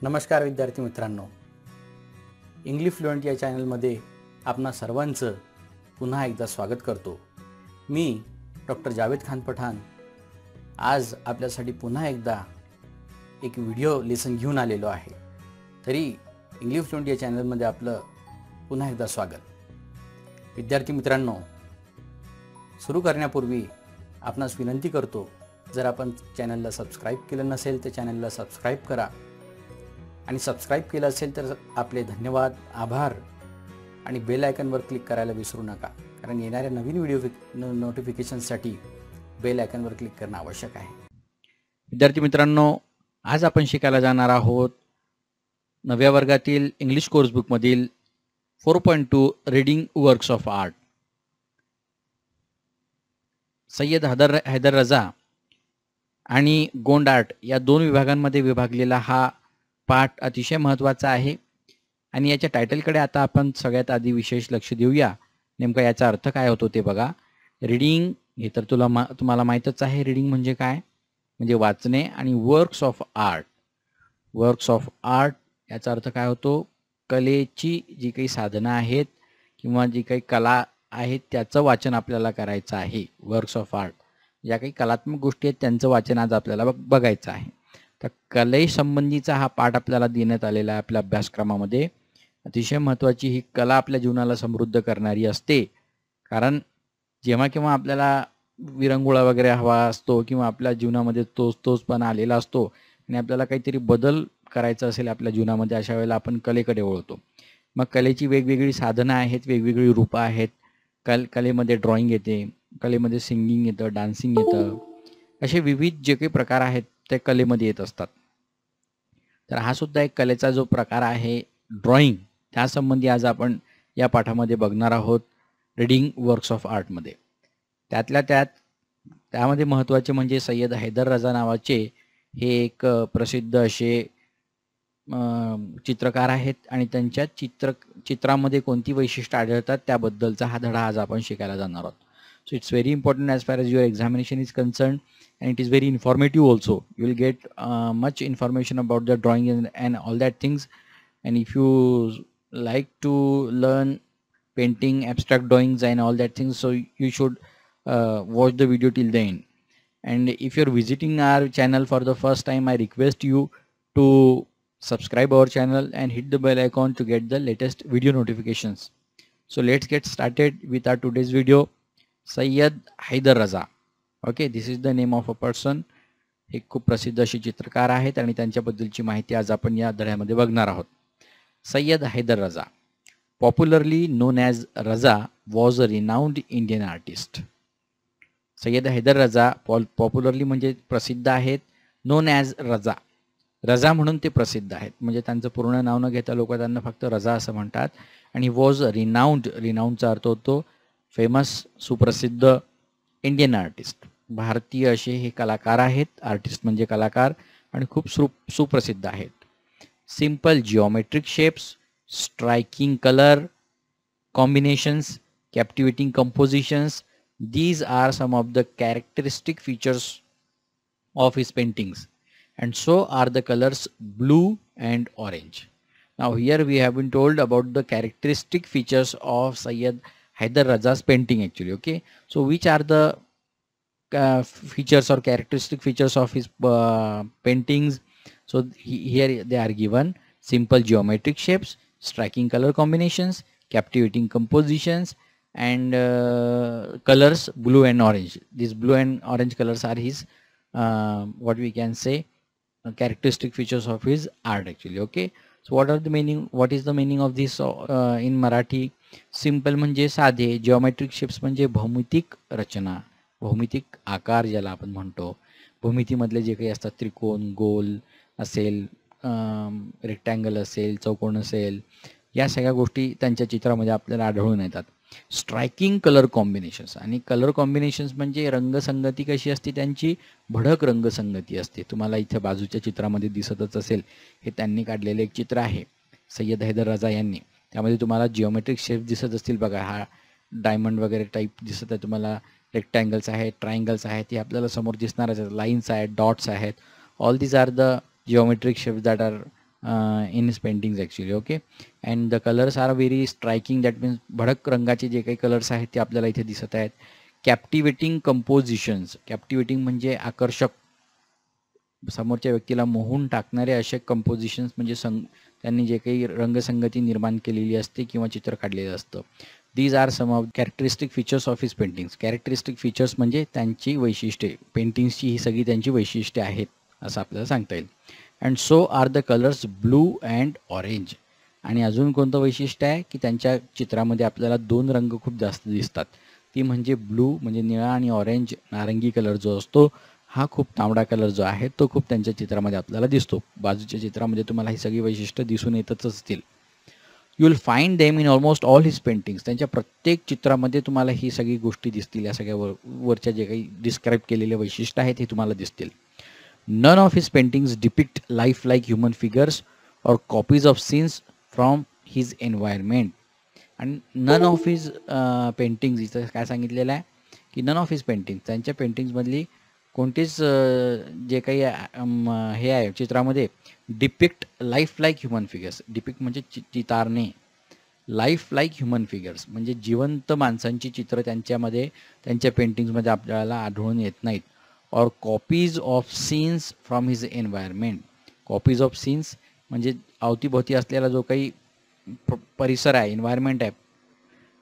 नमस्कार विद्यार्थी मित्रांनो, इंग्लिश फ्लुएंट या चॅनलमध्ये आपणा सर्वांचं पुन्हा एकदा स्वागत करतो। मी डॉक्टर जावेद खान पठाण आज आपल्यासाठी पुन्हा एकदा एक व्हिडिओ लेसन घेऊन आलेलो आहे। तरी इंग्लिश फ्लुएंट या चॅनलमध्ये आपलं पुन्हा एकदा स्वागत। विद्यार्थी मित्रांनो, सुरू करण्यापूर्वी आपणास विनंती करतो, जर आपण चॅनलला सबस्क्राईब केलं नसेल तर चॅनलला सबस्क्राईब करा आणि सबस्क्राईब केलं असेल तर आपले धन्यवाद, आभार आणि बेल आयकॉनवर क्लिक करायला विसरू नका, कारण येणाऱ्या नवीन व्हिडिओ नोटिफिकेशनसाठी बेल आयकॉनवर क्लिक करणं आवश्यक आहे। विद्यार्थी मित्रांनो, आज आपण शिकायला जाणार आहोत नवव्या वर्गातील इंग्लिश कोर्स बुकमधील 4.2 reading works of art. Sayyed Haider Raza आणि गोंड आर्ट या दोन विभागांमध्ये विभागलेला हा पाठ अतिशय महत्त्वाचा आहे आणि याच्या टायटलकडे आता आपण सगळ्यात आधी विशेष लक्ष देऊया। नेमका याचा अर्थ काय होतो ते बघा। रीडिंग हे तर तुम्हाला माहीतच आहे, रीडिंग म्हणजे काय, म्हणजे वाचणे, आणि works of art, works of art याचा अर्थ काय होतो, कलेची जी काही साधनं आहेत किंवा जी काही कला आहेत त्याचं वाचन आपल्याला करायचं आहे। वर्क्स ऑफ आर्ट ज्या काही कलात्मक गोष्टी आहेत त्यांचं वाचन आज आपल्याला बघायचं आहे। तर कलेसंबंधीचा हा पाठ आपल्याला देण्यात आलेला आहे आपल्या अभ्यासक्रमामध्ये। अतिशय महत्त्वाची ही कला आपल्या जीवनाला समृद्ध करणारी असते, कारण जेव्हा केव्हा आपल्याला विरंगुळा वगैरे हवा असतो किंवा आपल्या जीवनामध्ये तोचपणा आलेला असतो आणि आपल्याला काहीतरी बदल करायचा असेल आपल्या जीवनामध्ये, अशा वेळेला आपण कलेकडे वळतो। मग कलेची वेगवेगळी साधनं आहेत, वेगवेगळी रूपं आहेत। कलेमध्ये ड्रॉइंग येते, कलेमध्ये सिंगिंग येतं, डान्सिंग येतं, असे विविध जे काही प्रकार आहेत ते कलेमध्ये येत असतात। तर हा सुद्धा एक कलेचा जो प्रकार आहे ड्रॉइंग, त्यासंबंधी आज आपण या पाठामध्ये बघणार आहोत रीडिंग वर्क्स ऑफ आर्टमध्ये। त्यातल्या त्यामध्ये महत्त्वाचे म्हणजे सय्यद हैदर रजा नावाचे हे एक प्रसिद्ध असे चित्रकार आहेत आणि त्यांच्या चित्रामध्ये कोणती वैशिष्ट्ये आढळतात त्याबद्दलचा हा धडा आज आपण शिकायला जाणार आहोत। So it's very important as far as your examination is concerned, and it is very informative also. You will get much information about the drawing and all that things. And if you like to learn painting, abstract drawings and all that things, so you should watch the video till the end. And if you're visiting our channel for the first time, I request you to subscribe our channel and hit the bell icon to get the latest video notifications. So let's get started with our today's video. Syed Haider रजा, okay, this is the name of a person. हे खूप प्रसिद्ध असे चित्रकार आहेत आणि त्यांच्याबद्दलची माहिती आज आपण या धड्यामध्ये बघणार आहोत। Syed Haider Raza, popularly known as Raza, was a renowned Indian artist. Syed Haider Raza popularly म्हणजे प्रसिद्ध आहेत, नोन ॲज रजा, रजा म्हणून ते प्रसिद्ध आहेत, म्हणजे त्यांचं पूर्ण नाव न घेता लोक त्यांना फक्त रजा असं म्हणतात। आणि वॉज रिनाउंड, रिनाउंडचा अर्थ होतो फेमस, सुप्रसिद्ध, इंडियन आर्टिस्ट, भारतीय असे हे कलाकार आहेत। आर्टिस्ट म्हणजे कलाकार आणि खूप सुप्रसिद्ध आहेत। Simple geometric shapes, striking colour combinations, captivating compositions, these are some of the characteristic features of his paintings, and so are the colors blue and orange. Now here we have been told about the characteristic features of Sayyid Hyder Raja's painting actually, okay. So which are the features or characteristic features of his paintings? So here they are given: simple geometric shapes, striking color combinations, captivating compositions, and colors blue and orange. These blue and orange colors are his what we can say characteristic features of his art actually, okay. So what is the meaning of this in Marathi? Simple म्हणजे साधे, geometric shapes म्हणजे भौमितिक रचना, भौमितिक आकार ज्याला आपण म्हणतो। भूमितीमधले जे काही असतात, त्रिकोण, गोल असेल, रेक्टँगल असेल, चौकोन असेल, या सगळ्या गोष्टी त्यांच्या चित्रामध्ये आपल्याला आढळून येतात। स्ट्राइकिंग कलर कॉम्बिनेशन्स, आणि कलर कॉम्बिनेशन्स म्हणजे रंगसंगती कशी असते त्यांची, भडक रंगसंगती असते। तुम्हाला इथे बाजूच्या चित्रामध्ये दिसतच असेल, हे त्यांनी काढलेले एक चित्र आहे सय्यद हैदर रजा यांनी। त्यामध्ये तुम्हाला जिओमेट्रिक शेप दिसत असतील बघा, हा डायमंड वगैरे टाईप दिसत आहे तुम्हाला, रेक्टँगल्स आहेत, ट्रायंगल्स आहेत, हे आपल्याला समोर दिसणारच आहेत, लाईन्स आहेत, डॉट्स आहेत. All these are the geometric shapes that are in his paintings actually. Okay, and the colors are very striking. That means भडक रंगाचे जे काही कलर्स आहेत ते आपल्याला इथे दिसत आहेत. कॅप्टिवेटिंग कंपोजिशन्स, कॅप्टिवेटिंग म्हणजे आकर्षक, समोरच्या व्यक्तीला मोहून टाकणारे असे कंपोजिशन्स म्हणजे त्यांनी जे काही रंगसंगती निर्माण केलेली असते किंवा चित्र काढलेलं असतं. These are some of characteristic features of his paintings. Characteristic features म्हणजे त्यांची वैशिष्ट्ये, पेंटिंग्सची ही सगळी त्यांची वैशिष्ट्ये आहेत असं आपल्याला सांगता येईल. And so are the colours blue and orange. आणि अजून कोणतं वैशिष्ट्य आहे की त्यांच्या चित्रामध्ये आपल्याला 2 रंग खूप जास्त दिसतात. ती म्हणजे ब्लू म्हणजे निळा आणि ऑरेंज नारंगी कलर जो असतो हा खूप तांबडा कलर जो आहे तो खूप त्यांच्या चित्रामध्ये आपल्याला दिसतो. बाजूच्या चित्रामध्ये तुम्हाला ही सगळी वैशिष्ट्य दिसून येतच असतील. You will find them in almost all his paintings. त्यांच्या प्रत्येक चित्रामध्ये तुम्हाला ही सगळी गोष्टी दिसतील. या सगळ्या वरच्या जे काही डिस्क्राईब केलेले वैशिष्ट्य आहेत हे तुम्हाला दिसतील. None of his paintings depict life like human figures or copies of scenes from his environment. आणि नन ऑफ हिज पेंटिंग्स इथं काय सांगितलेलं आहे की नन ऑफ हिज पेंटिंग्स, त्यांच्या पेंटिंग्समधली कोणतीच जे काही हे आहे चित्रामध्ये depict life like human figures. Depict म्हणजे चितारणे, लाईफ लाईक ह्युमन फिगर्स म्हणजे जिवंत माणसांची चित्र त्यांच्यामध्ये त्यांच्या पेंटिंग्समध्ये आपल्याला आढळून येत नाहीत. और copies of scenes from his environment. Copies of scenes म्हणजे अवतीभोवती असलेला जो काही परिसर आहे, एन्व्हायरमेंट आहे,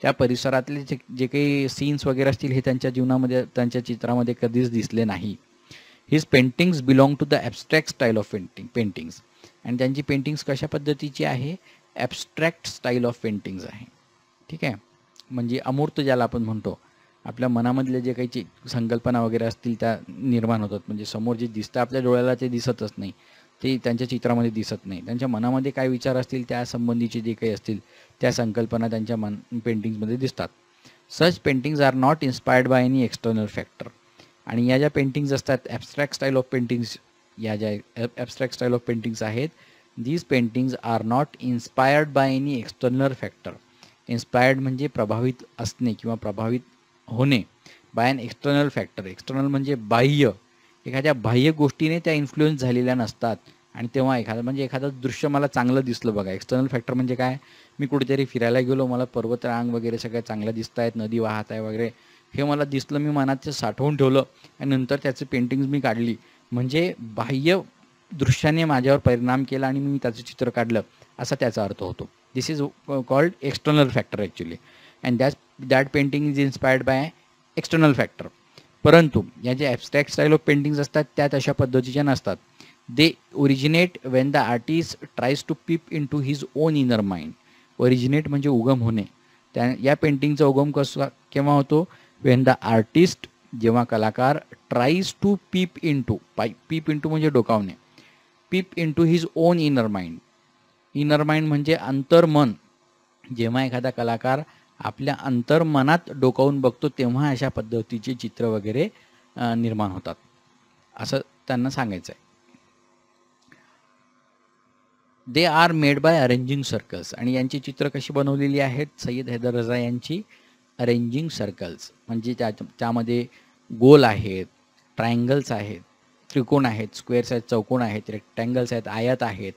त्या परिसरातले जे काही सीन्स वगैरे असतील हे त्यांच्या जीवनामध्ये त्यांच्या चित्रामध्ये कधीच दिसले नाही. His paintings belong to the abstract style of paintings. आणि त्यांची पेंटिंग्स कशा पद्धतीची आहे, ॲबस्ट्रॅक्ट स्टाईल ऑफ पेंटिंग्स आहे. ठीक आहे, म्हणजे अमूर्त ज्याला आपण म्हणतो, आपल्या मनामधले जे काही संकल्पना वगैरे असतील त्या निर्माण होतात. म्हणजे समोर जे दिसतं आपल्या डोळ्याला ते दिसतच नाही, ते त्यांच्या चित्रामध्ये दिसत नाही. त्यांच्या मनामध्ये काय विचार असतील त्या संबंधीचे जे काही असतील त्या संकल्पना त्यांच्या पेंटिंग्समध्ये दिसतात. Such paintings are not inspired by any external factor. आणि या ज्या पेंटिंग्स असतात ॲबस्ट्रॅक्ट स्टाईल ऑफ पेंटिंग्स, या ज्या ॲबस्ट्रॅक्ट स्टाईल ऑफ पेंटिंग्स आहेत, these paintings are not inspired by any external factor. Inspired म्हणजे प्रभावित असणे किंवा प्रभावित होणे by an external factor. External म्हणजे बाह्य, एखाद्या बाह्य गोष्टीने त्या इन्फ्लुएन्स झालेल्या नसतात. आणि तेव्हा एखादं दृश्य मला चांगलं दिसलं बघा. एक्सटर्नल फॅक्टर म्हणजे काय, मी कुठेतरी फिरायला गेलो, मला पर्वतरांग वगैरे सगळ्या चांगल्या दिसत आहेत, नदी वाहत आहे वगैरे, हे मला दिसलं, मी मनात ते साठवून ठेवलं आणि नंतर त्याचे पेंटिंग्स मी काढली. म्हणजे बाह्य दृश्याने माझ्यावर परिणाम केला आणि मी त्याचं चित्र काढलं असा त्याचा अर्थ होतो. This is called external factor actually. And that painting is inspired by external factor. परंतु या ज्या ॲबस्ट्रॅक्ट स्टाईल ऑफ पेंटिंग्स असतात त्या तशा पद्धतीच्या नसतात. They originate when the artist tries to peep into his own inner mind. Originate म्हणजे उगम होणे. या पेंटिंगचा उगम केव्हा होतो, वेन द आर्टिस्ट, जेव्हा कलाकार tries to peep into म्हणजे डोकावणे, peep into his own inner mind. Inner mind म्हणजे अंतर्मन. जेव्हा एखादा कलाकार आपल्या अंतर्मनात डोकावून बघतो तेव्हा अशा पद्धतीचे चित्र वगैरे निर्माण होतात असं त्यांना सांगायचं आहे. They are made by arranging circles. आणि यांची चित्र कशी बनवलेली आहेत, सय्यद हैदर रजा यांची अरेंजिंग सर्कल्स म्हणजे त्यामध्ये गोल आहेत, ट्रायंगल्स आहेत, त्रिकोण आहेत, स्क्वेअर्स आहेत, चौकोन आहेत, रेक्टँगल्स आहेत, आयत आहेत,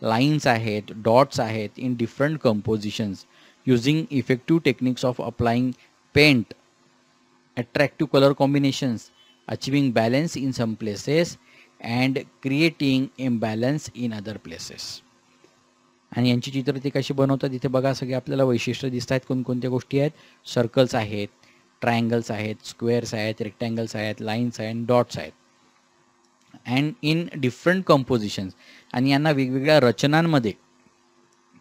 लाईन्स आहेत, डॉट्स आहेत, in different compositions using effective techniques of applying paint, attractive color combinations, achieving balance in some places and creating imbalance in other places. आणि यांची चित्र ते कशी बनवतात इथे बघा, सगळे आपल्याला वैशिष्ट्य दिसत आहेत. कोणकोणत्या गोष्टी आहेत, सर्कल्स आहेत, ट्रायंगल्स आहेत, स्क्वेअर्स आहेत, रेक्टँगल्स आहेत, लाईन्स आहेत, डॉट्स आहेत. And in different compositions. आणि यांना वेगवेगळ्या रचनांमध्ये,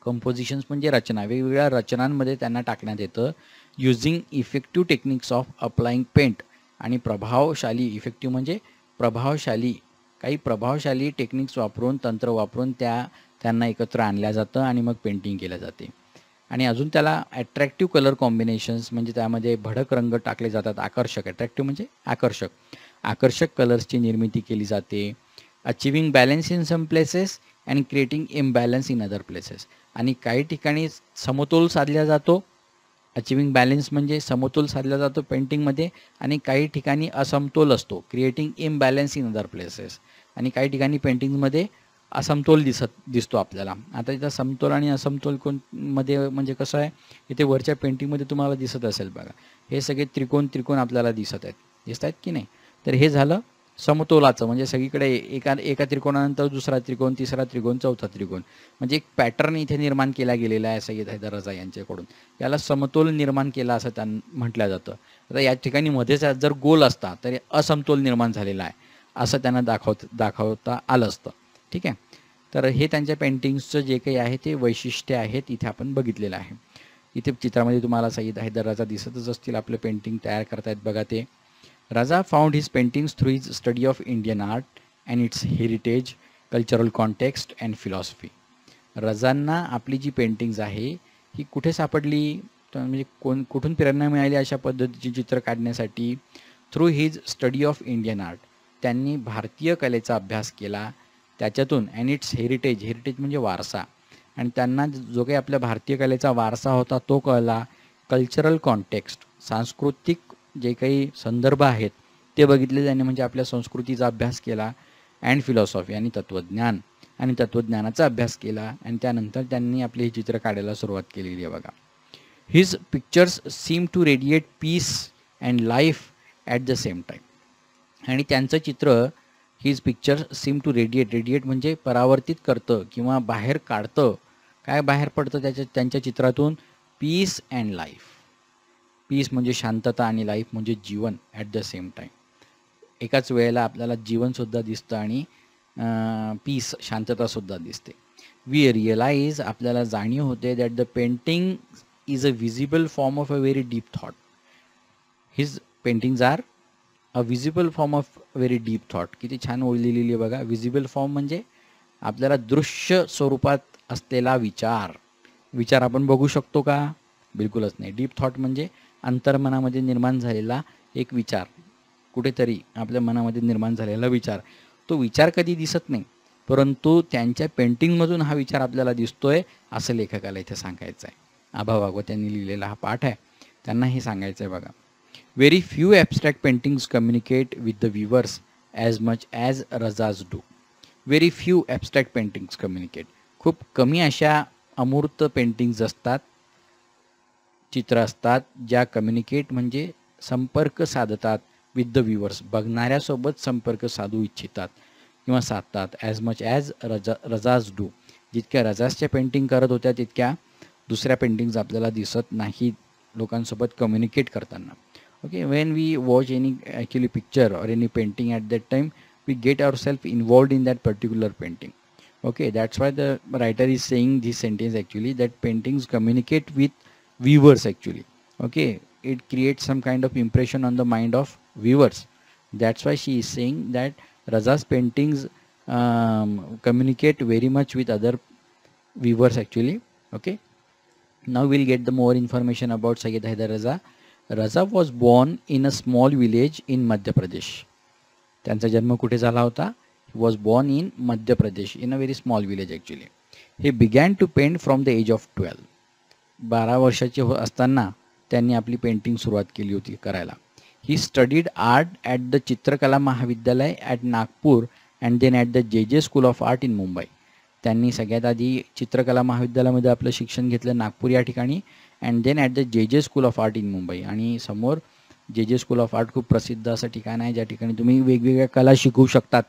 कंपोजिशन्स म्हणजे रचना, वेगवेगळ्या रचनांमध्ये त्यांना टाकण्यात येतं. Using effective techniques of applying paint. आणि प्रभावशाली, इफेक्टिव्ह म्हणजे प्रभावशाली, काही प्रभावशाली टेक्निक्स वापरून, तंत्र वापरून त्यांना एकत्र आणल्या जातं आणि मग पेंटिंग केलं जाते. आणि अजून त्याला ॲट्रॅक्टिव्ह कलर कॉम्बिनेशन्स म्हणजे त्यामध्ये भडक रंग टाकले जातात, आकर्षक. ॲट्रॅक्टिव्ह म्हणजे आकर्षक, आकर्षक कलर्सची निर्मिती केली जाते. Achieving balance in some places and creating imbalance in other places. आणि काही ठिकाणी समतोल साधला जातो. अचिव्हिंग बॅलन्स म्हणजे समतोल साधला जातो पेंटिंगमध्ये, आणि काही ठिकाणी असमतोल असतो, creating imbalance in other places. आणि काही ठिकाणी पेंटिंगमध्ये असमतोल दिसतो आपल्याला. आता इथं समतोल आणि असमतोल मध्ये म्हणजे कसं आहे, इथे वरच्या पेंटिंगमध्ये तुम्हाला दिसत असेल बघा, हे सगळे त्रिकोण आपल्याला दिसत आहेत की नाही. तर हे झालं समतोलाचं, म्हणजे सगळीकडे एका त्रिकोणानंतर दुसरा त्रिकोण, तिसरा त्रिकोण, चौथा त्रिकोण, म्हणजे एक पॅटर्न इथे निर्माण केला गेलेला आहे सय्यद हैदर रजा यांच्याकडून. याला समतोल निर्माण केला असं म्हटलं जातं. आता या ठिकाणी मध्येच जर गोल असता तर असमतोल निर्माण झालेला आहे असं त्यांना दाखवता आलं असतं. ठीक आहे. तर हे त्यांच्या पेंटिंग्सचं जे काही आहे ते वैशिष्ट्य आहेत इथे आपण बघितलेलं आहे. इथे चित्रामध्ये तुम्हाला सय्यद हैदर रजा दिसतच असतील, आपलं पेंटिंग तयार करतायत बघा ते. Raza found his paintings through his study of Indian art and its heritage, cultural context and philosophy. रजांना आपली जी पेंटिंग्ज आहे ही कुठे सापडली, म्हणजे कुठून प्रेरणा मिळाली अशा पद्धतीची चित्र काढण्यासाठी? Through his study of Indian art. त्यांनी भारतीय कलेचा अभ्यास केला त्याच्यातून. अँड इट्स हेरिटेज म्हणजे वारसा, आणि त्यांना जो काही आपल्या भारतीय कलेचा वारसा होता तो कळला. कल्चरल कॉन्टेक्स्ट, सांस्कृतिक जे काही संदर्भ आहेत ते बघितले त्यांनी, म्हणजे आपल्या संस्कृतीचा अभ्यास केला. अँड फिलॉसॉफी आणि तत्त्वज्ञान, आणि तत्त्वज्ञानाचा अभ्यास केला. आणि त्यानंतर त्यांनी आपली ही चित्र काढायला सुरुवात केलेली आहे बघा. His pictures seem to radiate peace and life at the same time. आणि त्यांचं चित्र, his pictures seem to radiate म्हणजे परावर्तित करतं किंवा बाहेर काढतं. काय बाहेर पडतं त्यांच्या चित्रातून? Piece and life. पीस म्हणजे शांतता आणि लाईफ म्हणजे जीवन ॲट द सेम टाईम. एकाच वेळेला आपल्याला जीवनसुद्धा दिसतं आणि पीस शांततासुद्धा दिसते. वी रिअलाइज, आपल्याला जाणीव होते that the painting is a visible form of a very deep thought. His paintings are a visible form of very deep thought. किती छान ओळ लिहिलेली आहे बघा. विजिबल फॉर्म म्हणजे आपल्याला दृश्य स्वरूपात असलेला विचार आपण बघू शकतो का? बिलकुलच नाही. डीप थॉट म्हणजे अंतर्मनामध्ये निर्माण झालेला एक विचार, कुठेतरी आपल्या मनामध्ये निर्माण झालेला विचार. तो विचार कधी दिसत नाही, परंतु त्यांच्या पेंटिंगमधून हा विचार आपल्याला दिसतोय असं लेखकाला इथे सांगायचं आहे. आभा भागवत यांनी लिहिलेला हा पाठ आहे, त्यांना हे सांगायचं आहे बघा. Very few abstract paintings communicate with the viewers as much as Razas do. Very few abstract paintings communicate. खूप कमी अशा अमूर्त पेंटिंग्ज असतात, चित्र असतात, ज्या कम्युनिकेट म्हणजे संपर्क साधतात विथ द व्ह्युअर्स, बघणाऱ्यासोबत संपर्क साधू इच्छितात किंवा साधतात. As much as Razas do. जितक्या रजाजच्या पेंटिंग करत होत्या तितक्या दुसऱ्या पेंटिंग्ज आपल्याला दिसत नाही लोकांसोबत कम्युनिकेट करताना. Okay. When we watch any actually picture or any painting at that time we get our self involved in that particular painting. Okay, that's why the writer is saying this sentence actually, that paintings communicate with viewers actually. Okay, it creates some kind of impression on the mind of viewers. That's why she is saying that Raza's paintings communicate very much with other viewers actually. Okay, now we'll get the more information about Sayyid Haider Raza. Raza was born in a small village in Madhya Pradesh. त्यांचा जन्म कुठे झाला होता? He was born in Madhya Pradesh, in a very small village actually. He began to paint from the age of 12. 12 वर्षाचे असताना त्यांनी आपली painting सुरुवात केली होती करायला. He studied art at the चित्रकला महाविद्यालय at Nagpur and then at the JJ School of Art in Mumbai. त्यांनी सगळ्यात आधी चित्रकला महाविद्यालयामध्ये आपलं शिक्षण घेतलं नागपूर या ठिकाणी, and then at the JJ School of Art in Mumbai. आणि समोर JJ School of Art खूप प्रसिद्ध असं ठिकाण आहे ज्या ठिकाणी तुम्ही वेगवेगळ्या कला शिकवू शकतात.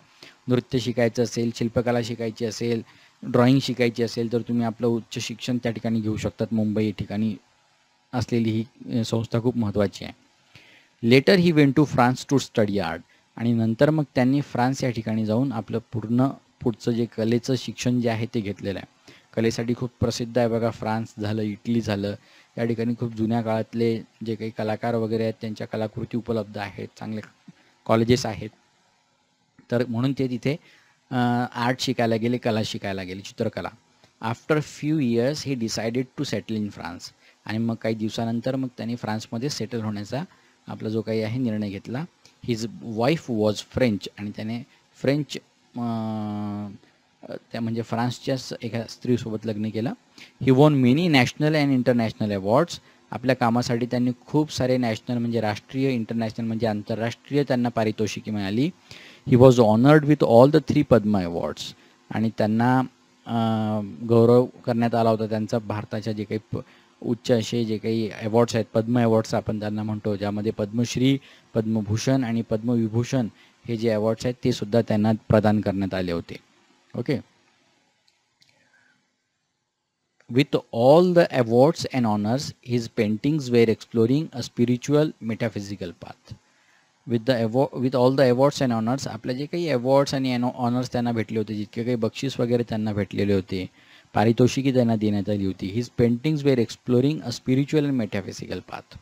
नृत्य शिकायचं असेल, शिल्पकला शिकायची असेल, ड्रॉइंग शिकायची असेल तर तुम्ही आपलं उच्च शिक्षण त्या ठिकाणी घेऊ शकतात. मुंबई ठिकाणी असलेली ही संस्था खूप महत्त्वाची आहे. Later he went to France to study art. आणि नंतर मग त्यांनी फ्रान्स या ठिकाणी जाऊन आपलं पुढचं जे कलेचं शिक्षण जे आहे ते घेतलेलं आहे. कलेसाठी खूप प्रसिद्ध आहे बघा. फ्रान्स झालं, इटली झालं, या ठिकाणी खूप जुन्या काळातले जे काही कलाकार वगैरे आहेत त्यांच्या कलाकृती उपलब्ध आहेत, चांगले कॉलेजेस आहेत. तर म्हणून ते तिथे आर्ट शिकायला गेले, कला शिकायला गेले, चित्रकला. After few years he decided to settle in France. आणि मग काही दिवसानंतर मग त्यांनी फ्रान्समध्ये सेटल होण्याचा आपला जो काही आहे निर्णय घेतला. His wife was French. आणि त्याने फ्रेंच त्या म्हणजे फ्रान्सच्याच एका स्त्रीसोबत लग्न केलं. He won many national and international awards. आपल्या कामासाठी त्यांनी खूप सारे नॅशनल म्हणजे राष्ट्रीय, इंटरनॅशनल म्हणजे आंतरराष्ट्रीय त्यांना पारितोषिके मिळाली. He was honoured with all the 3 Padma awards. आणि त्यांना गौरव करण्यात आला होता. त्यांचा भारताच्या जे काही उच्च असे जे काही अवॉर्ड्स आहेत, पद्म अवॉर्ड्स आपण त्यांना म्हणतो, ज्यामध्ये पद्मश्री, पद्मभूषण आणि पद्मविभूषण हे जे अवॉर्ड्स आहेत ते सुद्धा त्यांना प्रदान करण्यात आले होते. Okay. With all the awards and honors, his paintings were exploring a spiritual, metaphysical path. With all the awards and honors, आपल्या जे काही अवॉर्ड्स आणि ऑनर्स त्यांना भेटले होते, जितके काही बक्षीस वगैरे त्यांना भेटलेले होते, पारितोषिकी त्यांना देण्यात आली होती, his paintings were exploring a spiritual and metaphysical path.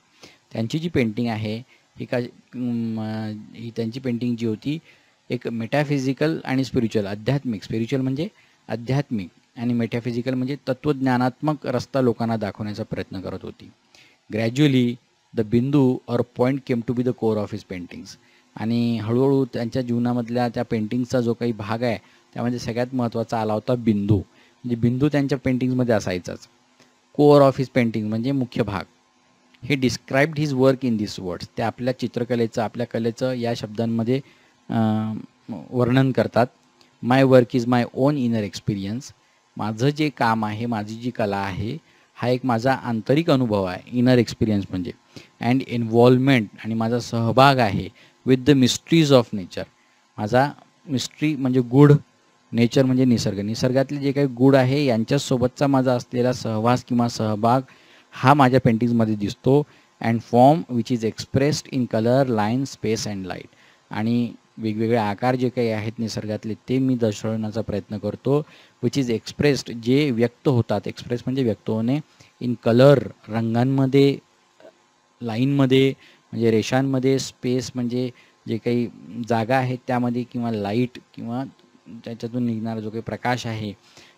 त्यांची जी पेंटिंग आहे ही त्यांची पेंटिंग जी होती एक मेटाफिजिकल आणि स्पिरिच्युअल, आध्यात्मिक, स्पिरिच्युअल म्हणजे आध्यात्मिक आणि मेटाफिजिकल म्हणजे तत्त्वज्ञानात्मक रस्ता लोकांना दाखवण्याचा प्रयत्न करत होती. Gradually the bindu or point came to be the core of his paintings. आणि हळूहळू त्यांच्या जीवनामधल्या त्या पेंटिंग्सचा जो काही भाग आहे त्यामध्ये सगळ्यात महत्त्वाचा आला होता बिंदू. म्हणजे बिंदू त्यांच्या पेंटिंग्समध्ये असायचाच. कोअर ऑफ हिज पेंटिंग म्हणजे मुख्य भाग. हे described his work in this words. ते आपल्या चित्रकलेचं, आपल्या कलेचं या शब्दांमध्ये वर्णन करतात. My work is my own inner experience. माझं जे काम आहे, माझी जी कला आहे, हा एक माझा आंतरिक अनुभव आहे, इनर एक्सपिरियन्स म्हणजे. अँड इन्व्हॉल्वमेंट आणि माझा सहभाग आहे with the mysteries of nature. माझा मिस्ट्री म्हणजे गूढ, नेचर म्हणजे निसर्ग, निसर्गातले जे काही गूढ आहे यांच्यासोबतचा माझा असलेला सहवास किंवा सहभाग हा माझ्या पेंटिंग्समध्ये दिसतो. And form which is expressed in colour, line, space and light. आणि वेगवेगळे आकार जे काही आहेत निसर्गातले ते मी दर्शवण्याचा प्रयत्न करतो. विच इज एक्सप्रेस्ड, जे व्यक्त होतात, एक्सप्रेस म्हणजे व्यक्त होणे, इन कलर, रंगांमध्ये, लाईनमध्ये म्हणजे रेषांमध्ये, स्पेस म्हणजे जे काही जागा आहेत त्यामध्ये, किंवा लाईट किंवा त्याच्यातून निघणारा जो काही प्रकाश आहे,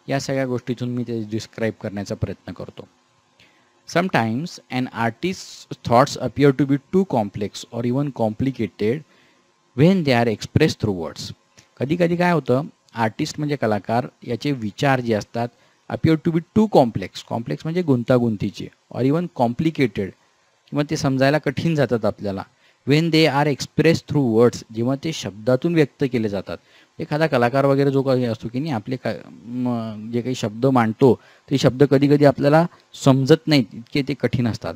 या सगळ्या गोष्टीतून मी ते डिस्क्राईब करण्याचा प्रयत्न करतो. Sometimes an artist thoughts appear to be too complex or even complicated when they are express through words. कधी कधी काय होतं, आर्टिस्ट म्हणजे कलाकार, याचे विचार जे असतात appear to be too complex, complex म्हणजे गुंतागुंतीचे, और इवन कॉम्प्लिकेटेड किंवा ते समजायला कठीण जातात आपल्याला. When they are express through words, जेव्हा ते शब्दातून व्यक्त केले जातात. एखादा कलाकार वगैरे जो काही असतो की नाही, आपले जे काही शब्द मांडतो ते शब्द कधी कधी आपल्याला समजत नाहीत, इतके ते कठीण असतात.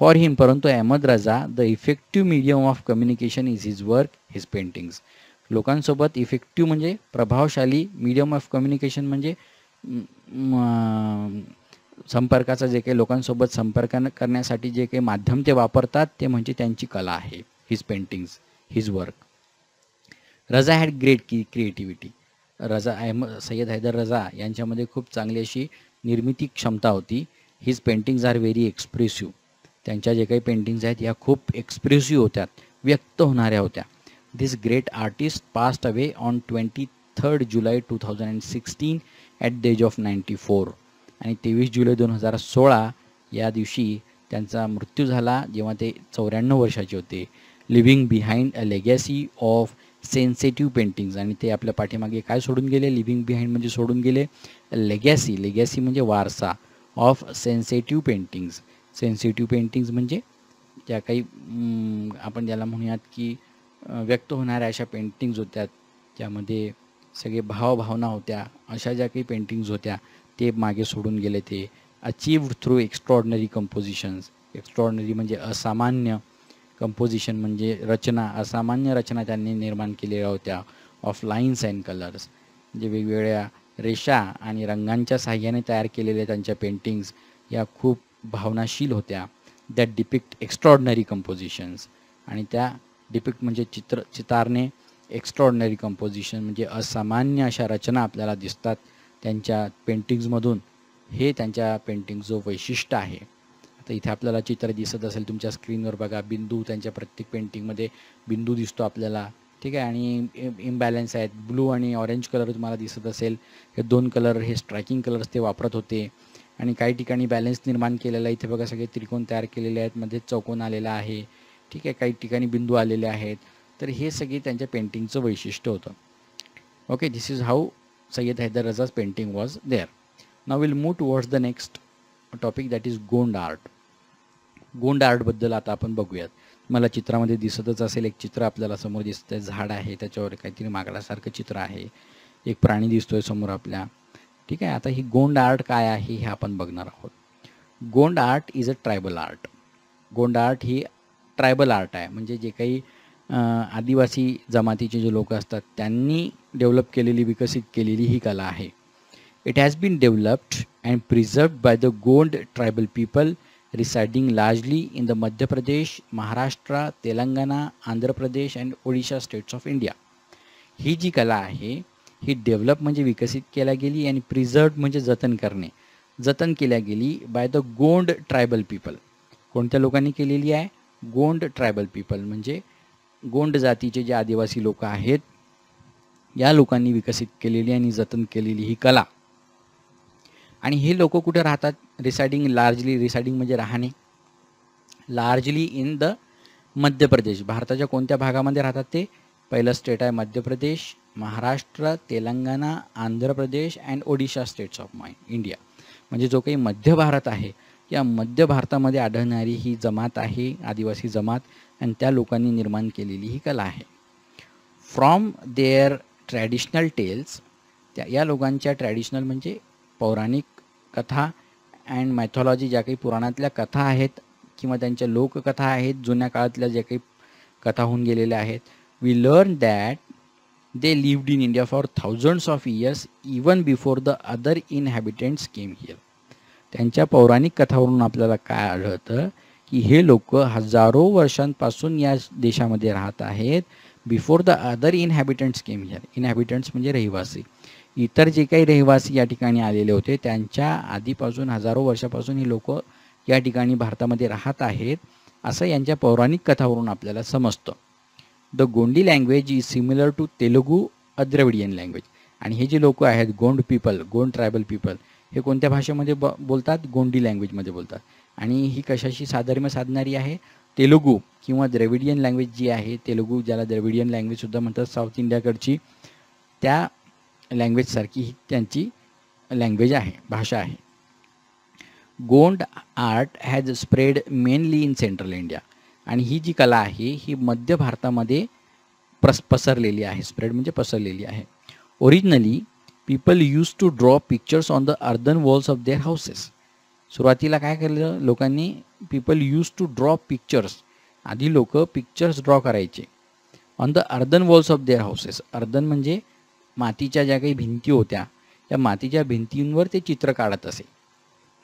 फॉर हिम, परंतु अहमद रजा, the effective medium of communication is his work, his paintings. लोकांसोबत इफेक्टिव्ह म्हणजे प्रभावशाली, मीडियम ऑफ कम्युनिकेशन म्हणजे संपर्काचा, जे काही लोकांसोबत संपर्क करण्यासाठी जे काही माध्यम ते वापरतात ते म्हणजे त्यांची कला आहे, his paintings, his work. Raza had great creativity. Syed Haider Raza यांच्यामध्ये खूप चांगली अशी निर्मिती क्षमता होती. His paintings are very expressive. त्यांच्या जे काही पेंटिंग्स आहेत या खूप एक्सप्रेसिव्ह होत्या, व्यक्त होणाऱ्या होत्या. This great artist passed away on 23 July 2016 at the age of 94. आणि 23 जुलै 2016 या दिवशी त्यांचा मृत्यू झाला, जेव्हा ते 94 वर्षाचे होते. Living behind a legacy of sensitive paintings. आणि ते आपल्या पाठीमागे काय सोडून गेले, लिव्हिंग बिहाइंड म्हणजे सोडून गेले लेगॅसी, लेगॅसी म्हणजे वारसा, of sensitive paintings. Sensitive paintings म्हणजे ज्या काही आपण ज्याला म्हणूयात की व्यक्त होणाऱ्या अशा पेंटिंग्ज होत्या, ज्यामध्ये सगळे भावभावना होत्या, अशा ज्या काही पेंटिंग्ज होत्या ते मागे सोडून गेले. ते achieved through extraordinary compositions. Extraordinary म्हणजे असामान्य, कंपोजिशन म्हणजे रचना, असामान्य रचना त्यांनी निर्माण केलेल्या होत्या. ऑफ लाईन्स अँड कलर्स म्हणजे वेगवेगळ्या रेषा आणि रंगांच्या साहाय्याने तयार केलेल्या त्यांच्या पेंटिंग्स या खूप भावनाशील होत्या. That depict extraordinary compositions. आणि त्या डिपिक्ट म्हणजे चितारणे, एक्स्ट्रॉर्डनरी कंपोजिशन म्हणजे असामान्य अशा रचना आपल्याला दिसतात त्यांच्या पेंटिंग्समधून. हे त्यांच्या पेंटिंगचं वैशिष्ट्य आहे. आता इथे आपल्याला चित्र दिसत असेल तुमच्या स्क्रीनवर, बघा बिंदू, त्यांच्या प्रत्येक पेंटिंगमध्ये बिंदू दिसतो आपल्याला, ठीक आहे. आणि इम्बॅलन्स आहेत, ब्लू आणि ऑरेंज कलर तुम्हाला दिसत असेल. हे दोन कलर, हे स्ट्रायकिंग कलर्स ते वापरत होते. आणि काही ठिकाणी बॅलन्स निर्माण केलेला आहे. इथे बघा सगळे त्रिकोण तयार केलेले आहेत, मध्ये चौकोन आलेला आहे, ठीक आहे. काही ठिकाणी बिंदू आलेले आहेत. तर हे सगळे त्यांच्या पेंटिंगचं वैशिष्ट्य होतं. Okay, this is how Syed Haider Raza's painting was there. Now we'll move towards the next topic, that is Gond art. Gond आर्टबद्दल आता आपण बघूयात. मला चित्रामध्ये दिसतच असेल, एक चित्र आपल्याला समोर दिसतं आहे, झाड आहे, त्याच्यावर काहीतरी माकडासारखं चित्र आहे. एक प्राणी दिसतोय समोर आपल्या. ठीक आहे. आता ही गोंड आर्ट काय आहे हे आपण बघणार आहोत. Gond art is a tribal art. Gond art he tribal art आहे, म्हणजे जे काही आदिवासी जमातीचे जे लोक असतात त्यांनी डेव्हलप केलेली, विकसित केलेली ही कला आहे. It has been developed and preserved by the Gond tribal people residing largely in the Madhya Pradesh, Maharashtra, Telangana, Andhra Pradesh and Odisha states of India. ही जी कला आहे ही डेव्हलप म्हणजे विकसित केल्या गेली आणि प्रिझर्व्ड म्हणजे जतन करणे, जतन केल्या गेली bye the Gond tribal people. कोणत्या लोकांनी केलेली आहे? गोंड ट्रायबल पीपल, म्हणजे गोंड जातीचे जे आदिवासी लोक आहेत या लोकांनी विकसित केलेली आणि जतन केलेली ही कला. आणि हे लोक कुठे राहतात? रिसाइडिंग लार्जली, रिसाइडिंग म्हणजे राहणे, largely in the Madhya Pradesh. भारताच्या कोणत्या भागामध्ये राहतात ते? पहिलं स्टेट आहे Madhya Pradesh, Maharashtra, Telangana, Andhra Pradesh and Odisha states of India. म्हणजे जो काही मध्य भारत आहे या मध्य भारतामध्ये आढळणारी ही जमात आहे, आदिवासी जमात, आणि त्या लोकांनी निर्माण केलेली ही कला आहे. फ्रॉम देअर ट्रॅडिशनल टेल्स, या लोकांच्या ट्रॅडिशनल म्हणजे पौराणिक कथा अँड मॅथॉलॉजी, ज्या काही पुराणातल्या कथा आहेत किंवा त्यांच्या लोककथा आहेत, जुन्या काळातल्या ज्या काही कथा होऊन गेलेल्या आहेत, we learn that they lived in India for thousands of years even before the other inhabitants came here. त्यांच्या पौराणिक कथावरून आपल्याला काय आढळतं की हे लोक हजारो वर्षांपासून या देशामध्ये राहत आहेत, before the other inhabitants came here. Inhabitants म्हणजे रहिवासी, इतर जे काही रहिवासी या ठिकाणी आलेले होते त्यांच्या आधीपासून हजारो वर्षापासून ही लोक या ठिकाणी भारतामध्ये राहत आहेत, असं यांच्या पौराणिक कथावरून आपल्याला समजतं. The Gondi language is similar to Telugu, a Dravidian language. आणि हे जे लोक आहेत Gond people, Gond tribal people, हे कोणत्या भाषेमध्ये बोलतात? गोंडी लँग्वेजमध्ये बोलतात. आणि ही कशाशी साधर्म्य साधणारी आहे? तेलुगू किंवा द्रविडियन लँग्वेज जी आहे, तेलुगू ज्याला द्रविडियन लँग्वेजसुद्धा म्हणतात, साऊथ इंडियाकडची, त्या लँग्वेजसारखी ही त्यांची लँग्वेज आहे, भाषा आहे. Gond art has spread mainly in central India. आणि ही जी कला आहे ही मध्य भारतामध्ये पसरलेली आहे. स्प्रेड म्हणजे पसरलेली आहे. Originally people use to draw pictures on the earthen walls of their houses. सुरुवातीला काय केलं लोकांनी? People use to draw pictures, आधी लोक पिक्चर्स ड्रॉ करायचे on the earthen walls of their houses. Earthen म्हणजे मातीच्या ज्या काही भिंती होत्या त्या मातीच्या भिंतींवर ते चित्र काढत असे.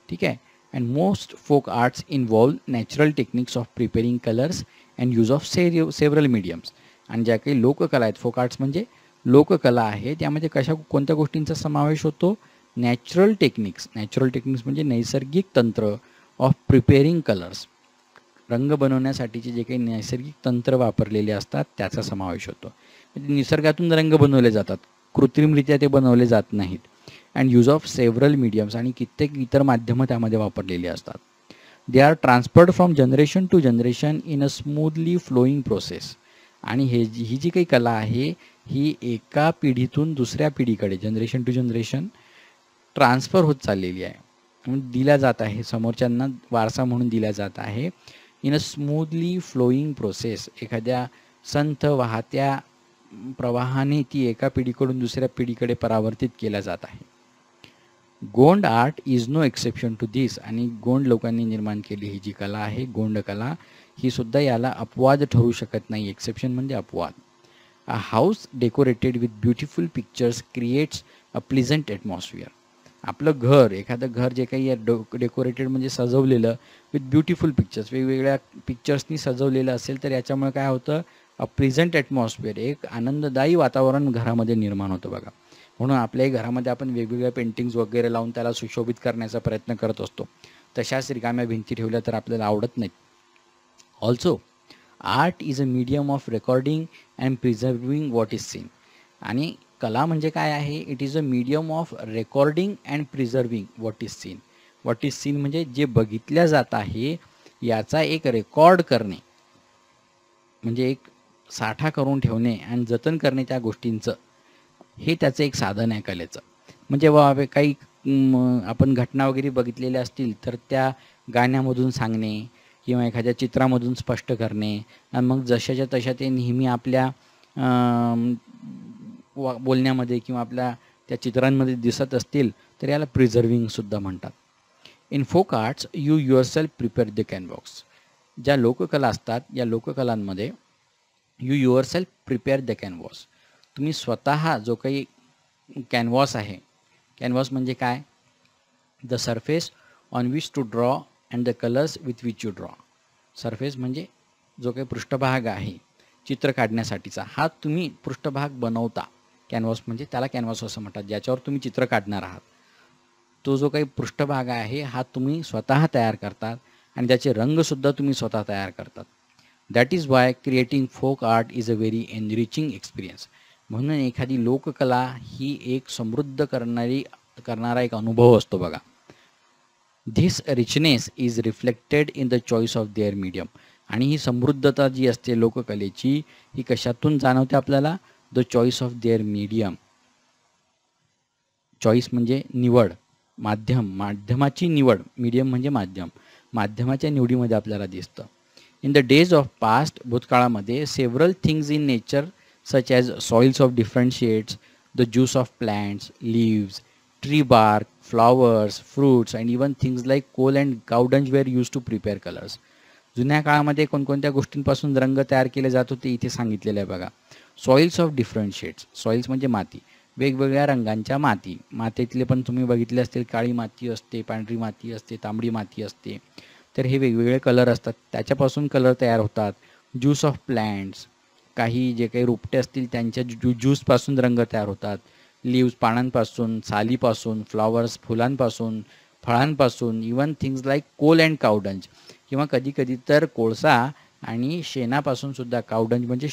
ठीक आहे. And most folk arts involve natural techniques of preparing colours and use of several mediums. आणि ज्या काही लोककला आहेत, फोक आर्ट्स म्हणजे लोककला आहे, त्यामध्ये कोणत्या गोष्टींचा समावेश होतो? Natural techniques. नॅचरल टेक्निक्स म्हणजे नैसर्गिक तंत्र ऑफ प्रिपेरिंग कलर्स, रंग बनवण्यासाठीचे जे काही नैसर्गिक तंत्र वापरलेले असतात त्याचा समावेश होतो. म्हणजे निसर्गातून रंग बनवले जातात, कृत्रिमरित्या ते बनवले जात नाहीत. And use of several mediums, आणि कित्येक इतर माध्यमं त्यामध्ये वापरलेली असतात. They are transferred from generation to generation in a smoothly flowing process. आणि ही जी काही कला आहे ही एका पिढीतून दुसऱ्या पिढीकडे, जनरेशन टू जनरेशन ट्रान्सफर होत चाललेली आहे, म्हणजे दिल्या जात आहे, समोरच्यांना वारसा म्हणून दिल्या जात आहे. In a smoothly flowing process, एखाद्या संथ वाहत्या प्रवाहाने ती एका पिढीकडून दुसऱ्या पिढीकडे परावर्तित केल्या जात आहे. Gond art is no exception to this. आणि गोंड लोकांनी निर्माण केली ही जी कला आहे, गोंड कला, ही सुद्धा याला अपवाद ठरू शकत नाही. एक्सेप्शन म्हणजे अपवाद. अ house decorated with beautiful pictures creates a pleasant atmosphere. आपलं घर, एखादं घर जे काही डेकोरेटेड म्हणजे सजवलेलं विथ ब्युटिफुल पिक्चर्स, वेगवेगळ्या पिक्चर्सनी सजवलेलं असेल तर याच्यामुळे काय होतं? अ प्लिझंट ॲटमॉस्फिअर, एक आनंददायी वातावरण घरामध्ये निर्माण होतं बघा. म्हणून आपल्याही घरामध्ये आपण वेगवेगळ्या पेंटिंग्स वगैरे लावून त्याला सुशोभित करण्याचा प्रयत्न करत असतो. तशाच रिकाम्या भिंती ठेवल्या तर आपल्याला आवडत नाहीत. Also art is a medium of recording and preserving what is seen. आणि कला म्हणजे काय आहे? It is a medium of recording and preserving what is seen. What is seen म्हणजे जे बघितल्या जात आहे याचा एक रेकॉर्ड करणे, म्हणजे एक साठा करून ठेवणे आणि जतन करणे त्या गोष्टींचं, हे त्याचं एक साधन आहे कलेचं. म्हणजे काही आपण घटना वगैरे बघितलेल्या असतील तर त्या गाण्यामधून सांगणे किंवा एखाद्या चित्रामधून स्पष्ट करणे, आणि मग जशाच्या तशा ते नेहमी आपल्या बोलण्यामध्ये किंवा आपल्या त्या चित्रांमध्ये दिसत असतील तर याला प्रिझर्विंगसुद्धा म्हणतात. In folk arts you yourself prepare the canvas. ज्या लोककला असतात या लोककलांमध्ये you yourself prepare the canvas. तुम्ही स्वतः जो काही कॅनव्हास आहे, कॅनव्हास म्हणजे काय, the surface on which to draw and the colours with which you draw. Surface म्हणजे जो काही पृष्ठभाग आहे चित्र काढण्यासाठीचा, हा तुम्ही पृष्ठभाग बनवता. कॅनव्हास म्हणजे त्याला कॅनव्हास असं म्हणतात, ज्याच्यावर तुम्ही चित्र काढणार आहात. तो जो काही पृष्ठभाग आहे हा तुम्ही स्वतः तयार करतात आणि त्याचे रंगसुद्धा तुम्ही स्वतः तयार करतात. That is why creating folk art is a very enriching experience. म्हणून एखादी लोककला ही एक समृद्ध करणारा एक अनुभव असतो बघा. This richness is reflected in the choice of their medium. आणि ही समृद्धता जी असते लोककलेची ही कशातून जाणवते आपल्याला, the choice of their medium. Choice म्हणजे निवड, माध्यमाची निवड, मीडियम म्हणजे माध्यमाच्या निवडीमध्ये आपल्याला दिसतं. In the days of past, भूतकाळामध्ये several things in nature such as soils of different shades, the juice of plants, leaves, tree bark, flowers, fruits and even things like coal and cow dung were use to prepare colours. जुन्या काळामध्ये कोणकोणत्या गोष्टींपासून रंग तयार केले जात होते इथे सांगितलेलं आहे बघा. Soils of different shades, soils म्हणजे माती, वेगवेगळ्या रंगांच्या माती. मातीतले पण तुम्ही बघितले असतील, काळी माती असते, पांढरी माती असते, तांबडी माती असते. तर हे वेगवेगळे कलर असतात, त्याच्यापासून कलर तयार होतात. ज्यूस ऑफ प्लांट्स, काही जे काही रोपटे असतील त्यांच्या ज्यूसपासून रंग तयार होतात. लीव्स, पानांपासून, सालीपासून, फ्लॉवर्स, फुलांपासून, फळांपासून, even things like coal and cow dung, किंवा कधी कधी तर कोळसा आणि शेणापासून सुद्धा, काउडंज म्हणजे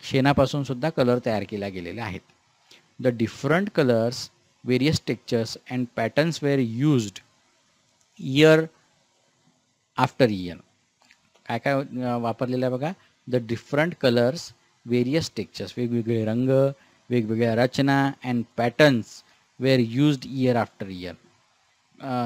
शेणापासून सुद्धा कलर तयार केल्या गेलेले आहेत. The different colours, various textures and patterns were used year after year. काय काय वापरलेलं आहे बघा, the different colours, various textures, वेगवेगळे रंग, वेगवेगळ्या रचना and patterns were used year after year.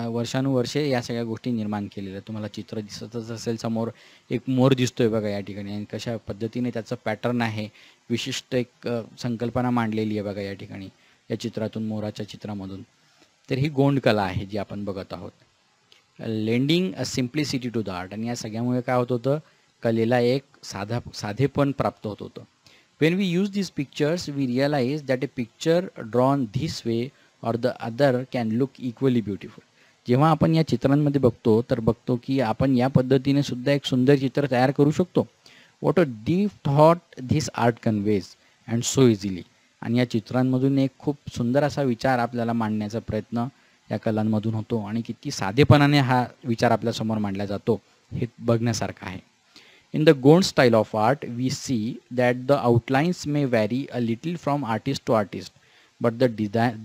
वर्षानुवर्षे या सगळ्या गोष्टी निर्माण केलेल्या. तुम्हाला चित्र दिसतच असेल, समोर एक मोर दिसतोय बघा या ठिकाणी, आणि कशा पद्धतीने त्याचं पॅटर्न आहे, विशिष्ट एक संकल्पना मांडलेली आहे बघा या ठिकाणी या चित्रातून, मोराच्या चित्रामधून. तर ही गोंड कला आहे जी आपण बघत आहोत. Lending a simplicity to the art. आणि या सगळ्यामुळे काय होत होतं, कलेला एक साधेपण प्राप्त होत होतं. When we use these pictures, we realize that a picture drawn this way or the other can look equally beautiful. जेव्हा आपण या चित्रांमध्ये बघतो तर बघतो की आपण या पद्धतीने सुद्धा एक सुंदर चित्र तयार करू शकतो. What a deep thought this art conveys and so easily. आणि या चित्रांमधून एक खूप सुंदर असा विचार आपल्याला मांडण्याचा प्रयत्न या कलांमधून होतो, आणि किती साधेपणाने हा विचार आपल्यासमोर मांडला जातो हे बघण्यासारखं आहे. In the Gond style of art, we see that the outlines may vary a little from artist to artist, but the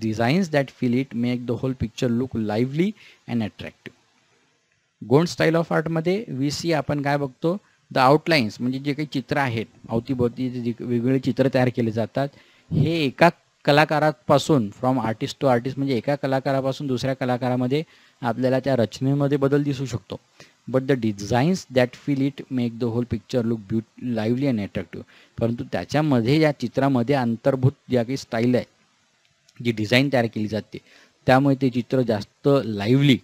designs that fill it make the whole picture look lively and attractive. Gond style of art मध्ये we see आपण काय बघतो, the आउटलाईन्स म्हणजे जे काही चित्र आहेत, अवतीभोवती जे वेगवेगळे चित्र तयार केले जातात, हे एका कलाकारापासून, फ्रॉम आर्टिस्ट टू आर्टिस्ट म्हणजे एका कलाकारापासून दुसऱ्या कलाकारामध्ये आपल्याला त्या रचनेमध्ये बदल दिसू शकतो. But the designs that fill it make the whole picture look lively and attractive. परंतु त्याच्यामध्ये या चित्रामध्ये अंतर्भूत ज्या काही स्टाईल आहे, जी डिझाईन तयार केली जाते, त्यामुळे ते चित्र जास्त लाईव्हली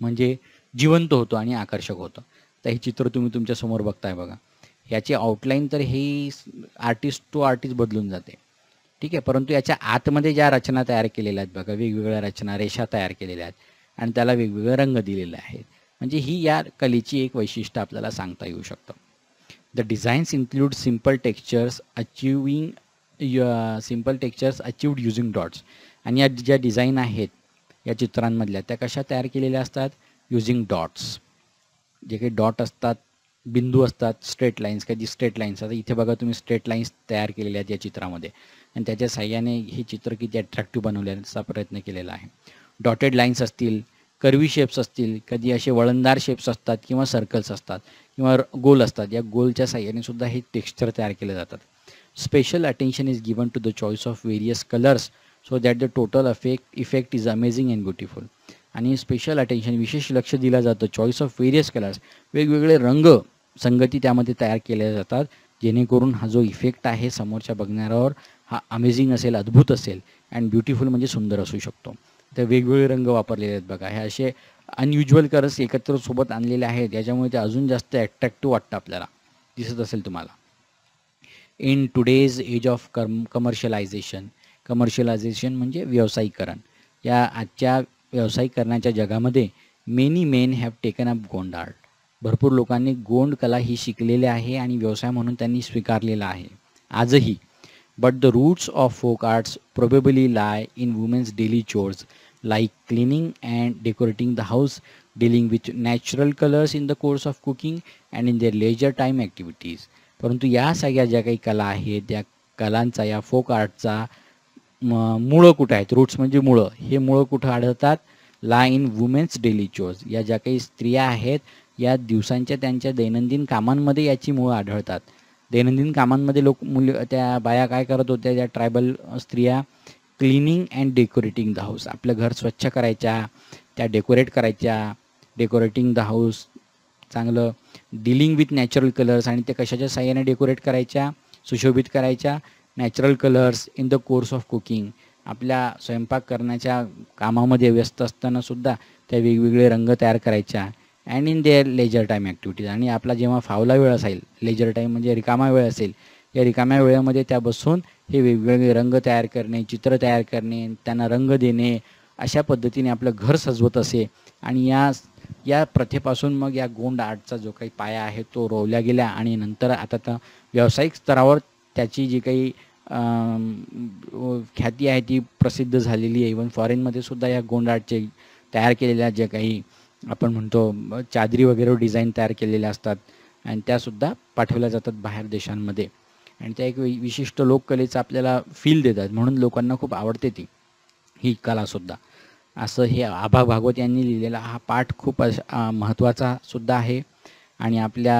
म्हणजे जिवंत होतं आणि आकर्षक होतं. तर हे चित्र तुम्ही तुमच्यासमोर बघताय बघा, याची आउटलाईन तर ही आर्टिस्ट टू आर्टिस्ट बदलून जाते, ठीक आहे. परंतु याच्या आतमध्ये ज्या रचना तयार केलेल्या आहेत बघा, वेगवेगळ्या रचना, रेषा तयार केलेल्या आहेत आणि त्याला वेगवेगळे रंग दिलेले आहेत. म्हणजे ही या कलेची एक वैशिष्ट्य आपल्याला सांगता येऊ शकतं. The designs include simple textures अचिव्ड using dots. आणि या ज्या डिझाईन आहेत या चित्रांमधल्या, त्या कशा तयार केलेल्या असतात, युजिंग डॉट्स. जे काही डॉट असतात, बिंदू असतात, स्ट्रेट लाईन्स, कधी स्ट्रेट लाईन्स. आता इथे बघा तुम्ही स्ट्रेट लाईन्स तयार केलेल्या आहेत या चित्रामध्ये, आणि त्याच्या साह्याने हे चित्र किती अट्रॅक्टिव्ह बनवण्याचा प्रयत्न केलेला आहे. डॉटेड लाईन्स असतील, कर्वी शेप्स असतील, कधी असे वळणदार शेप्स असतात किंवा सर्कल्स असतात किंवा गोल असतात. या गोलच्या साह्याने सुद्धा हे टेक्स्चर तयार केले जातात. Special attention is given to the choice of various colours so that the total effect is amazing and beautiful. आणि स्पेशल अटेन्शन, विशेष लक्ष दिलं जातं चॉईस ऑफ व्हेरियस कलर्स, वेगवेगळे रंग संगती त्यामध्ये तयार केल्या जातात, जेणेकरून हा जो इफेक्ट आहे समोरच्या बघणाऱ्यावर हा अमेझिंग असेल, अद्भुत असेल. अँड ब्युटिफुल म्हणजे सुंदर असू शकतो. तर वेगवेगळे रंग वापरलेले आहेत बघा. हे असे अनयुज्युअल कलर्स एकत्र सोबत आणलेले आहेत, याच्यामुळे ते अजून जास्त ॲट्रॅक्टिव्ह वाटतं आपल्याला. दिसत असेल तुम्हाला. In today's age of commercialisation म्हणजे व्यावसायिकरण. या आजच्या व्यावसायिकरणाच्या जगामध्ये many men have taken up Gond art. भरपूर लोकांनी गोंड कला ही शिकलेली आहे आणि व्यवसाय म्हणून त्यांनी स्वीकारलेला आहे आजही. But the roots of folk arts probably lie in women's daily chores like cleaning and decorating the house, dealing with natural colours in the course of cooking and in their leisure time activities. परंतु या सगळ्या ज्या काही कला आहेत, त्या कलांचा, या फोक आर्टचा मुळं कुठं आहेत? रूट्स म्हणजे मुळं. हे मुळं कुठं आढळतात? ला इन वुमेन्स डेली चोर्स. या ज्या काही स्त्रिया आहेत, या दिवसांच्या त्यांच्या दैनंदिन कामांमध्ये याची मुळं आढळतात. दैनंदिन कामांमध्ये त्या बाया काय करत होत्या? त्या ट्रायबल स्त्रिया cleaning and decorating the house. आपलं घर स्वच्छ करायच्या, त्या डेकोरेट करायच्या. डेकोरेटिंग द हाऊस चांगलं. Dealing with natural colours. आणि ते कशाच्या साहाय्याने डेकोरेट करायच्या? सुशोभित करायच्या. Natural colours in the course of cooking. आपल्या स्वयंपाक करण्याच्या कामामध्ये व्यस्त असतानासुद्धा त्या वेगवेगळे रंग तयार करायच्या. And in their leisure time activities. आणि आपला जेव्हा फावला वेळ असेल, लेजर टाईम म्हणजे रिकामा वेळ असेल, या रिकाम्या वेळेमध्ये त्या बसून हे वेगवेगळे रंग तयार करणे, चित्र तयार करणे, त्यांना रंग देणे, अशा पद्धतीने आपलं घर सजवत असे. आणि या प्रथेपासून मग या गोंड आर्टचा जो काही पाया आहे तो रोवल्या गेला. आणि नंतर आता तर व्यावसायिक स्तरावर त्याची जी काही ख्याती आहे ती प्रसिद्ध झालेली आहे. इवन फॉरेनमध्ये सुद्धा या गोंड आर्टचे तयार केलेल्या ज्या काही आपण म्हणतो चादरी वगैरे डिझाईन तयार केलेल्या असतात आणि त्यासुद्धा पाठवल्या जातात बाहेर देशांमध्ये. आणि त्या एक विशिष्ट लोककलेचं आपल्याला फील देतात, म्हणून लोकांना खूप आवडते ही कलासुद्धा. असं हे आभा भागवत यांनी लिहिलेला हा पाठ खूप महत्त्वाचा सुद्धा आहे आणि आपल्या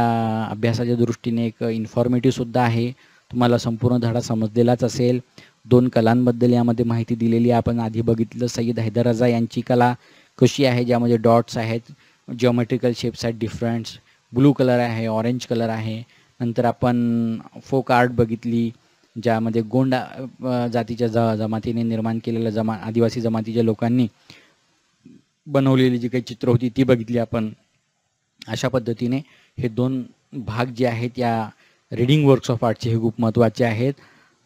अभ्यासाच्या दृष्टीने एक इन्फॉर्मेटिव्हसुद्धा आहे. तुम्हाला संपूर्ण धडा समजलेलाच असेल. 2 कलांबद्दल यामध्ये माहिती दिलेली आहे. आपण आधी बघितलं सय्यद हैदर रजा यांची कला कशी आहे, ज्यामध्ये डॉट्स आहेत, जिओमेट्रिकल शेप्स आहेत डिफरंट्स, ब्लू कलर आहे, ऑरेंज कलर आहे. नंतर आपण फोक आर्ट बघितली, ज्यामध्ये गोंड जातीच्या जमातीने निर्माण केलेलं आदिवासी जमातीच्या लोकांनी बनवलेली जी काही चित्र होती ती बघितली आपण. अशा पद्धतीने हे 2 भाग जे आहेत या रीडिंग वर्क्स ऑफ आर्टचे हे खूप महत्त्वाचे आहेत.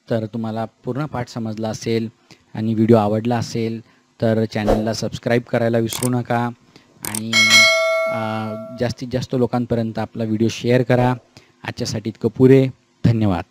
तर तुम्हाला पूर्ण पाठ समजला असेल आणि व्हिडिओ आवडला असेल तर चॅनलला सबस्क्राईब करायला विसरू नका आणि जास्तीत जास्त लोकांपर्यंत आपला व्हिडिओ शेअर करा. आजच्यासाठी इतकं पुरे. धन्यवाद.